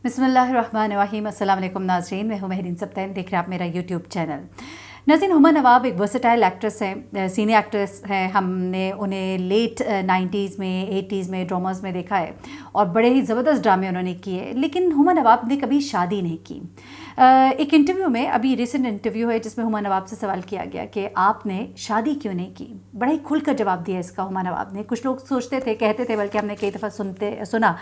بسم اللہ الرحمن الرحیم۔ السلام علیکم ناظرین، میں ہوں مہرین سبتین، دیکھ رہے ہیں آپ میرا یوٹیوب چینل۔ ناظرین، ہما نواب ایک ورسٹائل ایکٹریس ہیں، سینئر ایکٹریس ہیں۔ ہم نے انہیں لیٹ 90s میں 80s میں ڈراماز میں دیکھا ہے اور بڑے ہی زبردست ڈرامے انہوں نے کیے، لیکن ہما نواب نے کبھی شادی نہیں کی۔ ایک انٹرویو میں، ابھی ریسنٹ انٹرویو ہے جس میں ہما نواب سے سوال کیا گیا کہ آپ نے شادی کیوں نہیں کی، بڑا ہی کھل کر جواب دیا اس کا ہما نواب نے۔ کچھ لوگ سوچتے تھے، کہتے تھے، بلکہ ہم نے کئی دفعہ سنا،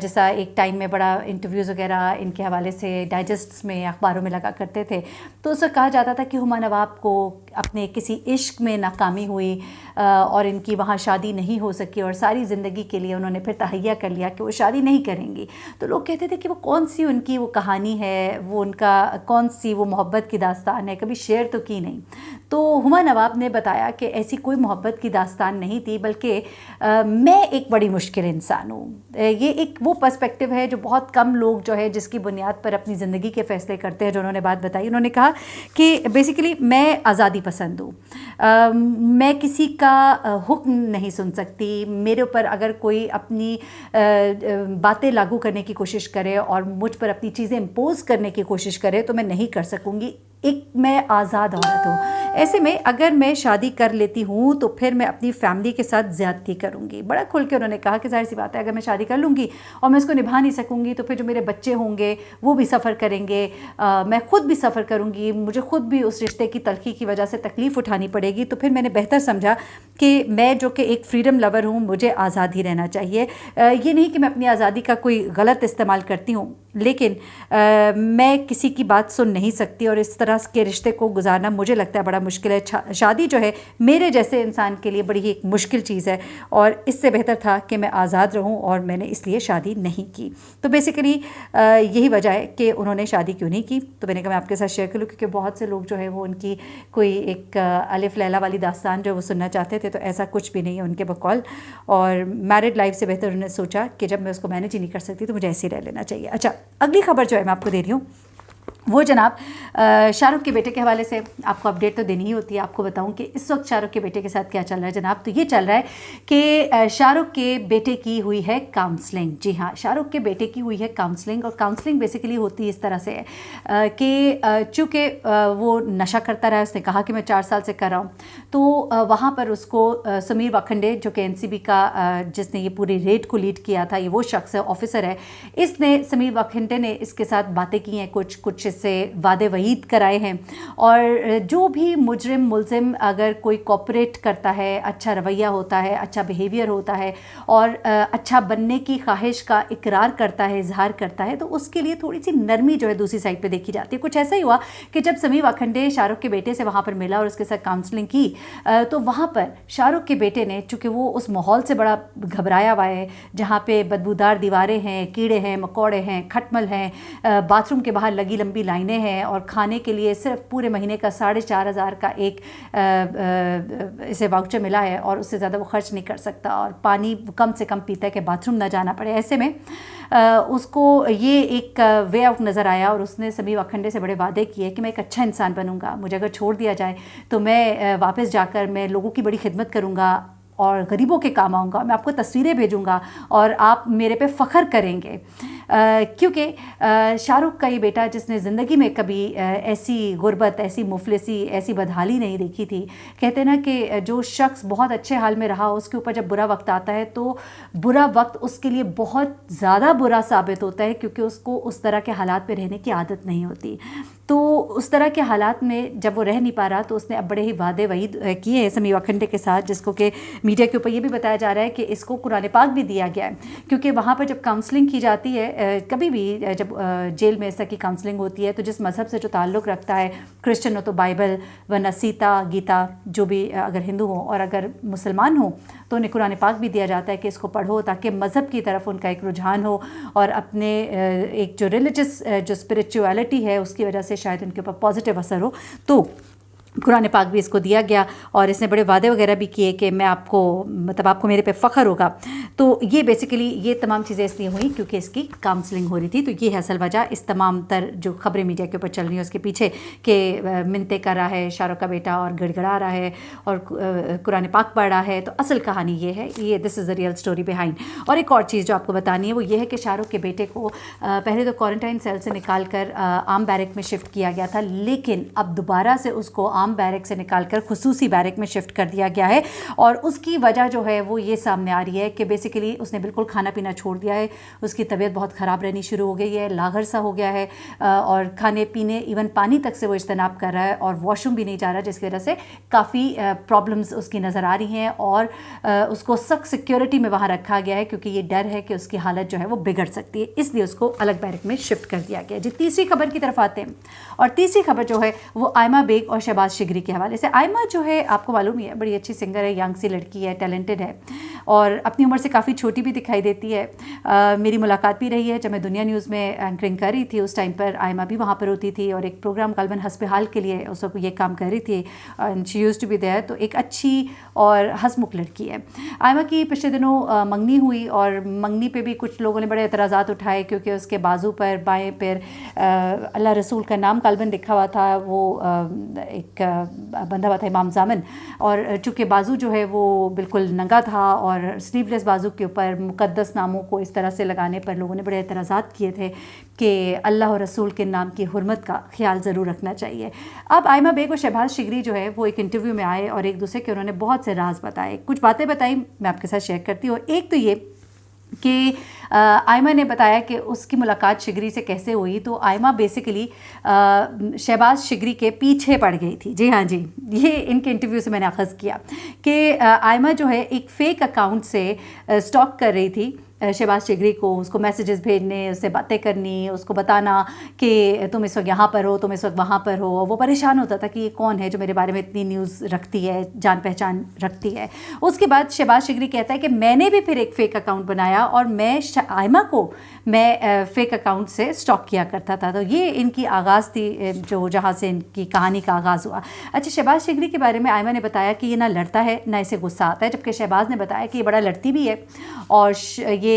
جیسا ایک ٹائم میں بڑا انٹرویوز وغیرہ ان کے حوالے سے ڈائجسٹس میں، اخباروں میں لگا کرتے تھے، تو اس وقت کہا جاتا تھا کہ ہما نواب کو اپنے کسی عشق میں ناکامی ہوئی اور ان کی وہاں شادی نہیں ہو سکی، اور ساری زندگی کے لیے انہوں نے پھر تہیہ کر لیا کہ وہ شادی نہیں کریں گی۔ تو لوگ کہتے تھے کہ وہ کون سی ان کی وہ کہانی ہے، وہ ان کا کون سی وہ محبت کی داستان ہے، کبھی شیئر تو کی نہیں۔ تو ہما نواب نے بتایا کہ ایسی کوئی محبت کی داستان نہیں تھی، بلکہ میں ایک بڑی مشکل انسان ہوں۔ یہ ایک وہ پرسپیکٹیو ہے جو بہت کم لوگ جو ہے جس کی بنیاد پر اپنی زندگی کے فیصلے کرتے ہیں، جو انہوں نے بات بتائی۔ انہوں نے کہا کہ بیسیکلی میں آزادی پسند ہوں، میں کسی کا حکم نہیں سن سکتی۔ میرے اوپر اگر کوئی اپنی باتیں لاگو کرنے کی کوشش کرے اور مجھ پر اپنی چیزیں امپوز کرنے کی کوشش کرے تو میں نہیں کر سکوں گی۔ ایک میں آزاد عورت ہوں، ایسے میں اگر میں شادی کر لیتی ہوں تو پھر میں اپنی فیملی کے ساتھ زیادتی کروں گی۔ بڑا کھل کے انہوں نے کہا کہ ظاہر سی بات ہے، اگر میں شادی کر لوں گی اور میں اس کو نبھا نہیں سکوں گی تو پھر جو میرے بچے ہوں گے وہ بھی سفر کریں گے، میں خود بھی سفر کروں گی، مجھے خود بھی اس رشتے کی تلخی کی وجہ سے تکلیف اٹھانی پڑے گی۔ تو پھر میں نے بہتر سمجھا کہ میں جو کہ ایک فریڈم لور ہوں، مجھے آزاد ہی رہنا چاہیے۔ یہ نہیں کہ میں اپنی آزادی کا کوئی غلط استعمال کرتی ہوں، لیکن میں کسی کی بات سن نہیں سکتی، اور اس طرح کے رشتے کو گزارنا مجھے لگتا ہے بڑا مشکل ہے۔ شادی جو ہے میرے جیسے انسان کے لیے بڑی ہی ایک مشکل چیز ہے، اور اس سے بہتر تھا کہ میں آزاد رہوں، اور میں نے اس لیے شادی نہیں کی۔ تو بیسیکلی یہی وجہ ہے کہ انہوں نے شادی کیوں نہیں کی۔ تو میں نے کہا میں آپ کے ساتھ شیئر کر لوں، کیونکہ بہت سے لوگ جو ہے وہ ان کی کوئی ایک الف لیلا والی داستان جو وہ سننا چاہتے تھے، تو ایسا کچھ بھی نہیں ہے ان کے بقول، اور میرڈ لائف سے بہتر انہوں نے سوچا کہ جب میں اس کو مینیج ہی نہیں کر سکتی تو مجھے ایسے ہی رہ لینا چاہیے۔ اچھا، اگلی خبر جو ہے میں آپ کو دے رہی ہوں، وہ جناب شاہ رخ کے بیٹے کے حوالے سے آپ کو اپڈیٹ تو دینی ہی ہوتی ہے۔ آپ کو بتاؤں کہ اس وقت شاہ رخ کے بیٹے کے ساتھ کیا چل رہا ہے جناب۔ تو یہ چل رہا ہے کہ شاہ رخ کے بیٹے کی ہوئی ہے کاؤنسلنگ۔ جی ہاں، شاہ رخ کے بیٹے کی ہوئی ہے کاؤنسلنگ، اور کاؤنسلنگ بیسیکلی ہوتی اس طرح سے ہے کہ چونکہ وہ نشہ کرتا رہا، اس نے کہا کہ میں 4 سال سے کر رہا ہوں، تو وہاں پر اس کو سمیر واکھنڈے جو کہ NCB کا جس نے یہ پوری ریڈ کو لیڈ کیا تھا، یہ وہ شخص ہے، آفیسر ہے، اس نے سمیر واکھنڈے نے اس کے ساتھ باتیں کی ہیں، کچھ اس سے وعدے وعید کرائے ہیں، اور جو بھی مجرم ملزم اگر کوئی کوپریٹ کرتا ہے، اچھا رویہ ہوتا ہے، اچھا بیہیویئر ہوتا ہے، اور اچھا بننے کی خواہش کا اقرار کرتا ہے، اظہار کرتا ہے، تو اس کے لیے تھوڑی سی نرمی جو ہے دوسری سائڈ پہ دیکھی جاتی ہے۔ کچھ ایسا ہی ہوا کہ جب سمیر واکھنڈے شاہ رخ کے بیٹے سے وہاں پر ملا اور اس کے ساتھ کاؤنسلنگ کی، تو وہاں پر شاہ رخ کے بیٹے نے، چونکہ وہ اس ماحول سے بڑا گھبرایا ہوا ہے جہاں پہ بدبودار دیواریں ہیں، کیڑے ہیں، مکوڑے ہیں، کھٹمل ہیں، باتھ روم کے باہر لگی لمبی لائنیں ہیں، اور کھانے کے لیے صرف پورے مہینے کا 4,500 کا ایک اسے واؤچر ملا ہے، اور اس سے زیادہ وہ خرچ نہیں کر سکتا، اور پانی کم سے کم پیتا ہے کہ باتھ روم نہ جانا پڑے۔ ایسے میں اس کو یہ ایک وے آؤٹ نظر آیا، اور اس نے سمیر واکھنڈے سے بڑے وعدے کیے کہ میں ایک اچھا انسان بنوں گا، مجھے اگر چھوڑ دیا جائے تو میں واپس جا کر میں لوگوں کی بڑی خدمت کروں گا اور غریبوں کے کام آؤں گا، میں آپ کو تصویریں بھیجوں گا اور آپ میرے پہ فخر کریں گے۔ کیونکہ شاہ رخ کا یہ بیٹا جس نے زندگی میں کبھی ایسی غربت، ایسی مفلسی، ایسی بدحالی نہیں دیکھی تھی، کہتے ہیں نا کہ جو شخص بہت اچھے حال میں رہا، اس کے اوپر جب برا وقت آتا ہے تو برا وقت اس کے لیے بہت زیادہ برا ثابت ہوتا ہے، کیونکہ اس کو اس طرح کے حالات میں رہنے کی عادت نہیں ہوتی۔ تو اس طرح کے حالات میں جب وہ رہ نہیں پا رہا، تو اس نے اب بڑے ہی وعدے وعید کیے ہیں سمیر واکھنڈے کے ساتھ، جس کو کہ میڈیا کے اوپر یہ بھی بتایا جا رہا ہے کہ اس کو قرآن پاک بھی دیا گیا ہے، کیونکہ وہاں پر جب کاؤنسلنگ کی جاتی ہے، کبھی بھی جب جیل میں اس طرح کی کاؤنسلنگ ہوتی ہے، تو جس مذہب سے جو تعلق رکھتا ہے، کرسچن ہو تو بائبل، ورنہ سیتا گیتا، جو بھی اگر ہندو ہوں، اور اگر مسلمان ہوں تو انہیں قرآن پاک بھی دیا جاتا ہے کہ اس کو پڑھو، تاکہ مذہب کی طرف ان کا ایک رجحان ہو، اور اپنے ایک جو ریلیجس جو اسپریچویلٹی ہے اس کی وجہ سے شاید ان کے اوپر پازیٹیو اثر ہو۔ تو कुरान पाक भी इसको दिया गया और इसने बड़े वादे वगैरह भी किए कि मैं आपको मतलब आपको मेरे पे फ़ख्र होगा। तो ये बेसिकली ये तमाम चीज़ें इसलिए हुई क्योंकि इसकी काउंसलिंग हो रही थी। तो ये है असल वजह इस तमाम तर जो ख़बरें मीडिया के ऊपर चल रही हैं उसके पीछे कि मिन्नतें कर रहा है शाहरुख का बेटा और गड़गड़ा रहा है और कुरान पाक पढ़ रहा है। तो असल कहानी ये है, ये this is the real story behind. और एक और चीज़ जो आपको बतानी है वो ये है कि शाहरुख के बेटे को पहले तो क्वारंटाइन सेल से निकाल कर आम बैरक में शिफ्ट किया गया था, लेकिन अब दोबारा से उसको आम बैरक से निकालकर खुसूसी बैरक में शिफ्ट कर दिया गया है। और उसकी वजह जो है वो ये सामने आ रही है कि बेसिकली उसने बिल्कुल खाना पीना छोड़ दिया है, उसकी तबीयत बहुत ख़राब रहनी शुरू हो गई है, लागर सा हो गया है और खाने पीने इवन पानी तक से वो इज्तनाब कर रहा है और वॉशरूम भी नहीं जा रहा, जिसकी वजह से काफ़ी प्रॉब्लम्स उसकी नज़र आ रही हैं। और उसको सख्त सिक्योरिटी में वहाँ रखा गया है क्योंकि ये डर है कि उसकी हालत जो है वो बिगड़ सकती है, इसलिए उसको अलग बैरक में शिफ्ट कर दिया गया। जी, तीसरी खबर की तरफ आते हैं और तीसरी खबर जो है वो आयमा बेग और शहबाज शिगरी के हवाले से। आयमा जो है आपको मालूम ही है, बड़ी अच्छी सिंगर है, यंग सी लड़की है, टैलेंटेड है और अपनी उम्र से काफ़ी छोटी भी दिखाई देती है। मेरी मुलाकात भी रही है जब मैं दुनिया न्यूज़ में एंकरिंग कर रही थी, उस टाइम पर आयमा भी वहाँ पर होती थी और एक प्रोग्राम कलबन हस्ब हाल के लिए उस वक्त ये काम कर रही थी and she used to be there. तो एक अच्छी और हंसमुख लड़की है। आयमा की पिछले दिनों मंगनी हुई और मंगनी पे भी कुछ लोगों ने बड़े एतराज़ात उठाए क्योंकि उसके बाजू पर बाएं पैर अल्लाह रसूल का नाम कलबन लिखा हुआ था, वो एक बंधा हुआ था इमाम ज़ामन, और चूँकि बाजू जो है वो बिल्कुल नंगा था और स्लीवलेस बाजू के ऊपर मुक़द्दस नामों को इस तरह से लगाने पर लोगों ने बड़े एतराज़ात किए थे कि अल्लाह और रसूल के नाम की हुर्मत का ख्याल ज़रूर रखना चाहिए। अब आयमा बेग और शहबाज शिगरी जो है वो एक इंटरव्यू में आए और एक दूसरे के उन्होंने बहुत से राज बताए, कुछ बातें बताई, मैं आपके साथ शेयर करती हूँ। एक तो ये कि आयमा ने बताया कि उसकी मुलाकात शिगरी से कैसे हुई। तो आयमा बेसिकली शहबाज शिगरी के पीछे पड़ गई थी। जी हाँ जी, ये इनके इंटरव्यू से मैंने अख़ज़ किया कि आयमा जो है एक फ़ेक अकाउंट से स्टॉक कर रही थी शहबाज शिगरी को, उसको मैसेजेस भेजने, उससे बातें करनी, उसको बताना कि तुम इस वक्त यहाँ पर हो, तुम इस वक्त वहाँ पर हो। वो परेशान होता था कि ये कौन है जो मेरे बारे में इतनी न्यूज़ रखती है, जान पहचान रखती है। उसके बाद शहबाज शिगरी कहता है कि मैंने भी फिर एक फ़ेक अकाउंट बनाया और मैं आयमा को मैं फ़ेक अकाउंट से स्टॉक किया करता था। तो ये इनकी आगाज़ थी जो जहाँ से इनकी कहानी का आगाज़ हुआ। अच्छा, शहबाज शिगरी के बारे में आयमा ने बताया कि ये ना लड़ता है ना इसे गुस्सा आता है, जबकि शहबाज ने बताया कि ये बड़ा लड़ती भी है और ये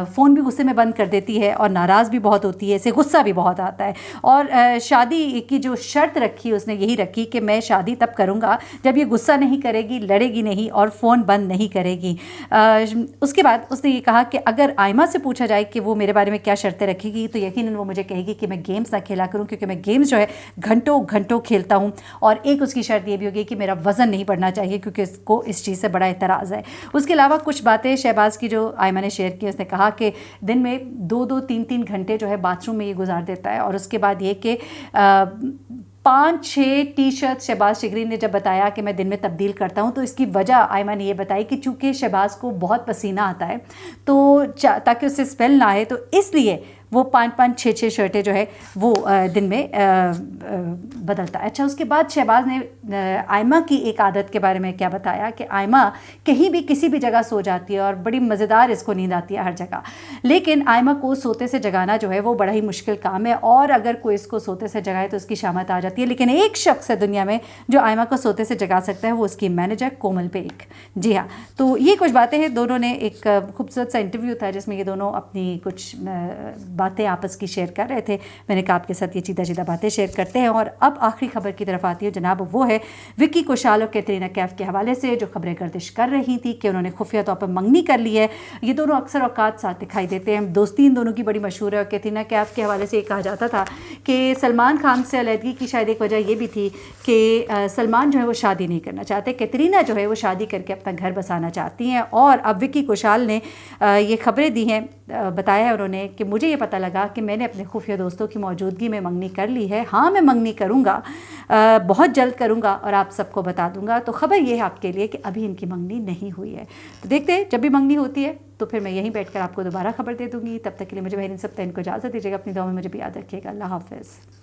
फ़ोन भी गुस्से में बंद कर देती है और नाराज़ भी बहुत होती है, इसे गुस्सा भी बहुत आता है। और शादी की जो शर्त रखी उसने यही रखी कि मैं शादी तब करूँगा जब ये गुस्सा नहीं करेगी, लड़ेगी नहीं और फ़ोन बंद नहीं करेगी। उसके बाद उसने ये कहा कि अगर आयमा से पूछा जाए कि वो मेरे बारे में क्या शर्तें रखेगी तो यकीनन वो मुझे कहेगी कि मैं गेम्स ना खेला करूँ, क्योंकि मैं गेम्स जो है घंटों घंटों खेलता हूँ। और एक उसकी शर्त ये भी होगी कि मेरा वज़न नहीं बढ़ना चाहिए क्योंकि इसको इस चीज़ से बड़ा एतराज़ है। उसके अलावा कुछ बातें शहबाज की जो आयमा ने शेयर की, उसने कहा कि दिन में 2-2, 3-3 घंटे जो है बाथरूम में ये गुजार देता है। और उसके बाद ये कि 5-6 टी शर्ट शहबाज शिगरी ने जब बताया कि मैं दिन में तब्दील करता हूं, तो इसकी वजह आयमा ने ये बताई कि चूँकि शहबाज को बहुत पसीना आता है तो ताकि उससे स्मेल ना आए, तो इसलिए वो 5-5, 6-6 शर्टें जो है वो दिन में बदलता है। अच्छा, उसके बाद शहबाज ने आयमा की एक आदत के बारे में क्या बताया कि आयमा कहीं भी किसी भी जगह सो जाती है और बड़ी मज़ेदार इसको नींद आती है हर जगह, लेकिन आयमा को सोते से जगाना जो है वो बड़ा ही मुश्किल काम है और अगर कोई इसको सोते से जगाए तो उसकी शामत आ जाती है। लेकिन एक शख्स है दुनिया में जो आयमा को सोते से जगा सकता है, वो उसकी मैनेजर कोमल बेग। जी हाँ, तो ये कुछ बातें हैं। दोनों ने एक खूबसूरत सा इंटरव्यू था जिसमें ये दोनों अपनी कुछ बातें आपस की शेयर कर रहे थे। मैंने कहा आपके साथ ये चीदा बातें शेयर करते हैं। और अब आखिरी खबर की तरफ आती है जनाब, वो है विक्की कौशल और कैटरीना कैफ के हवाले से जो खबरें गर्दिश कर रही थी कि उन्होंने खुफिया तौर पर मंगनी कर ली है। ये दोनों अक्सर औकात साथ दिखाई देते हैं, दोस्ती इन दोनों की बड़ी मशहूर है। और कैटरीना कैफ के हवाले से ये कहा जाता था कि सलमान खान से अलहदगी की शायद एक वजह ये भी थी कि सलमान जो है वो शादी नहीं करना चाहते, कैटरीना जो है वो शादी करके अपना घर बसाना चाहती हैं। और अब विक्की कौशल ने ये खबरें दी हैं, बताया है उन्होंने कि मुझे ये पता लगा कि मैंने अपने खुफिया दोस्तों की मौजूदगी में मंगनी कर ली है। हाँ, मैं मंगनी करूँगा, बहुत जल्द करूँगा और आप सबको बता दूँगा। तो ख़बर ये है आपके लिए कि अभी इनकी मंगनी नहीं हुई है। तो देखते हैं जब भी मंगनी होती है तो फिर मैं यहीं बैठकर आपको दोबारा खबर दे दूँगी। तब तक के लिए मुझे बहन सब इनको इजाज़त दीजिएगा। अपनी दुआ में मुझे भी याद रखिएगा। अल्लाह हाफ़िज़।